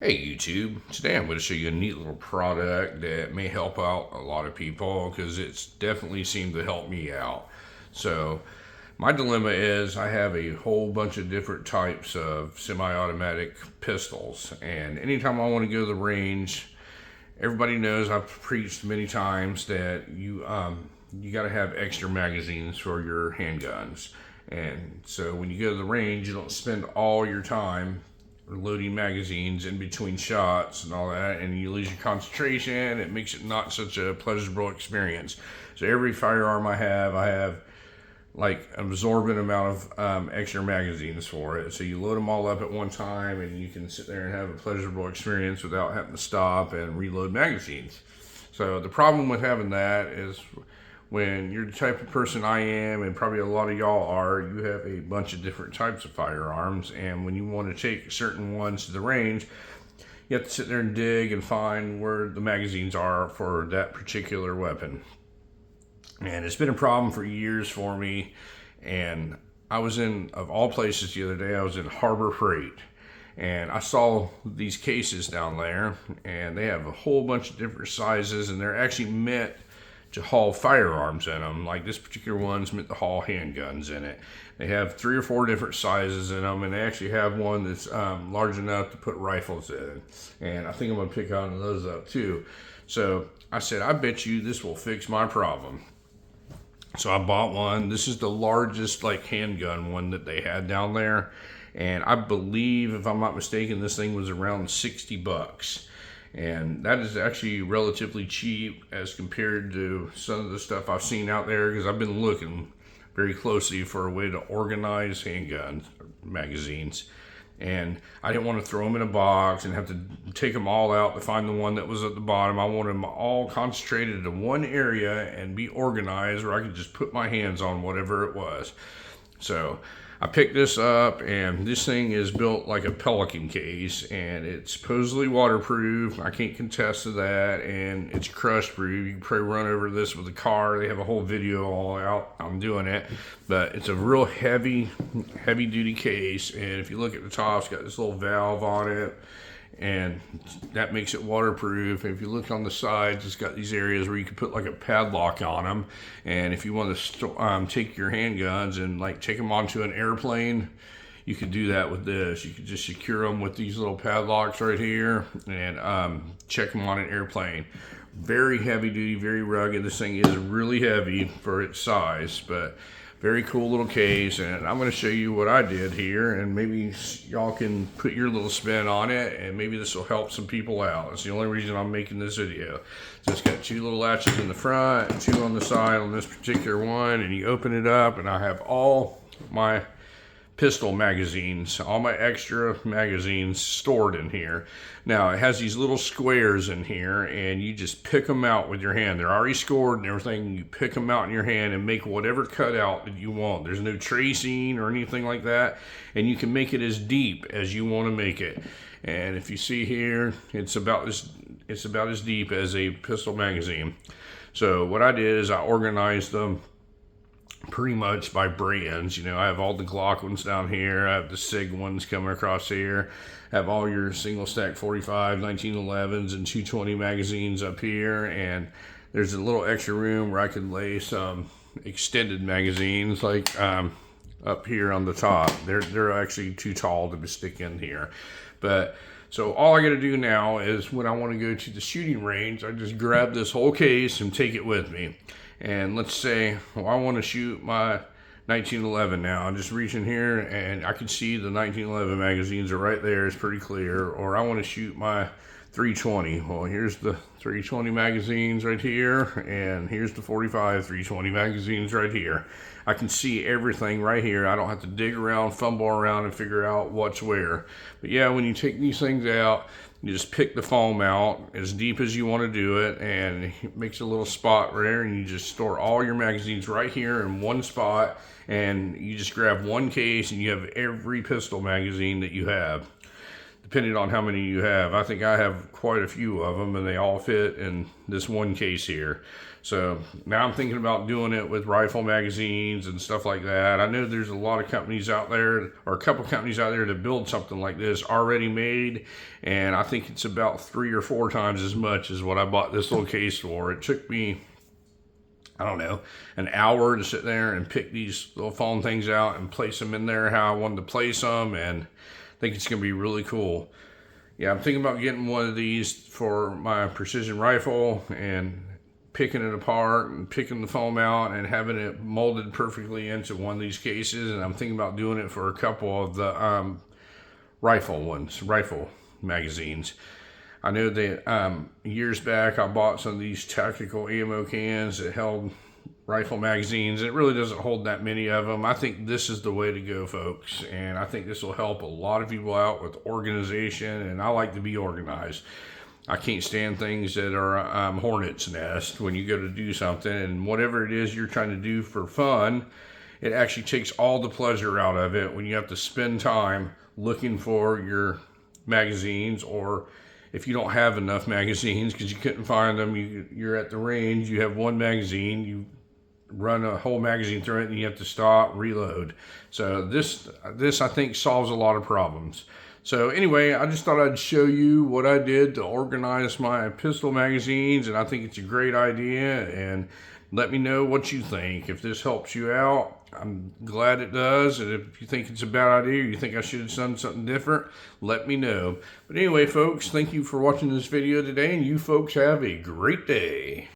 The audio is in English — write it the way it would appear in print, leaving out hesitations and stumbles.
Hey YouTube, today I'm going to show you a neat little product that may help out a lot of people because it's definitely seemed to help me out. So my dilemma is I have a whole bunch of different types of semi-automatic pistols, and anytime I want to go to the range, everybody knows I've preached many times that you got to have extra magazines for your handguns. And so when you go to the range, you don't spend all your time loading magazines in between shots and all that, and you lose your concentration. It makes it not such a pleasurable experience. So every firearm I have like an absorbent amount of extra magazines for it. So you load them all up at one time, and you can sit there and have a pleasurable experience without having to stop and reload magazines. So the problem with having that is when you're the type of person I am, and probably a lot of y'all are, you have a bunch of different types of firearms, and when you want to take certain ones to the range, you have to sit there and dig and find where the magazines are for that particular weapon. And it's been a problem for years for me. And I was in, of all places the other day, I was in Harbor Freight. And I saw these cases down there, and they have a whole bunch of different sizes, and they're actually meant to haul firearms in them. Like this particular one's meant to haul handguns in it. They have 3 or 4 different sizes in them, and they actually have one that's large enough to put rifles in. And I think I'm gonna pick on those up too. So I said, I bet you this will fix my problem. So I bought one. This is the largest like handgun one that they had down there. And I believe, if I'm not mistaken, this thing was around 60 bucks. And that is actually relatively cheap as compared to some of the stuff I've seen out there, because I've been looking very closely for a way to organize handgun magazines. And I didn't want to throw them in a box and have to take them all out to find the one that was at the bottom. I wanted them all concentrated in one area and be organized where I could just put my hands on whatever it was. So I picked this up, and this thing is built like a pelican case, and it's supposedly waterproof. I can't contest to that, and it's crush proof. You can probably run over this with a car. They have a whole video all out. I'm doing it, but it's a real heavy duty case. And if you look at the top, it's got this little valve on it, and that makes it waterproof. If you look on the sides, it's got these areas where you can put like a padlock on them. And if you want to take your handguns and like take them onto an airplane, you could do that with this. You could just secure them with these little padlocks right here, and check them on an airplane. Very heavy duty, very rugged. This thing is really heavy for its size, but very cool little case. And I'm going to show you what I did here, and maybe y'all can put your little spin on it, and maybe this will help some people out. It's the only reason I'm making this video. So it's got 2 little latches in the front and 2 on the side on this particular one, and you open it up, and I have all my pistol magazines, all my extra magazines stored in here. Now it has these little squares in here, and you just pick them out with your hand. They're already scored and everything. You pick them out in your hand and make whatever cutout that you want. There's no tracing or anything like that, and you can make it as deep as you want to make it. And if you see here, it's about as deep as a pistol magazine. So what I did is I organized them pretty much by brands. You know, I have all the Glock ones down here. I have the SIG ones coming across here. I have all your single stack 45, 1911s, and 220 magazines up here. And there's a little extra room where I can lay some extended magazines, like up here on the top. They're actually too tall to stick in here. But so all I got to do now is, when I want to go to the shooting range, I just grab this whole case and take it with me. And let's say, well, I want to shoot my 1911 now. I'm just reaching here, and I can see the 1911 magazines are right there. It's pretty clear. Or I want to shoot my 320. Well, here's the 320 magazines right here, and here's the 45 320 magazines right here. I can see everything right here. I don't have to dig around, fumble around, and figure out what's where. But yeah, when you take these things out, you just pick the foam out as deep as you want to do it, and it makes a little spot right there, and you just store all your magazines right here in one spot, and you just grab one case, and you have every pistol magazine that you have. depending on how many you have. I think I have quite a few of them, and they all fit in this one case here. So now I'm thinking about doing it with rifle magazines and stuff like that. I know there's a lot of companies out there, or a couple companies out there, that build something like this already made, and I think it's about 3 or 4 times as much as what I bought this little case for. It took me, I don't know, an hour to sit there and pick these little foam things out and place them in there how I wanted to place them, and I think it's going to be really cool. Yeah, I'm thinking about getting one of these for my precision rifle and picking it apart and picking the foam out and having it molded perfectly into one of these cases. And I'm thinking about doing it for a couple of the rifle magazines. I know that years back I bought some of these tactical ammo cans that held rifle magazines. It really doesn't hold that many of them. I think this is the way to go, folks, and I think this will help a lot of people out with organization, and I like to be organized. I can't stand things that are hornet's nest when you go to do something, and whatever it is you're trying to do for fun, it actually takes all the pleasure out of it when you have to spend time looking for your magazines, or if you don't have enough magazines because you couldn't find them, you're at the range, you have one magazine, you run a whole magazine through it and you have to stop, reload. So this I think solves a lot of problems. So anyway, I just thought I'd show you what I did to organize my pistol magazines, and I think it's a great idea, and let me know what you think. If this helps you out, I'm glad it does, and if you think it's a bad idea or you think I should have done something different, let me know. But anyway, folks, thank you for watching this video today, and you folks have a great day.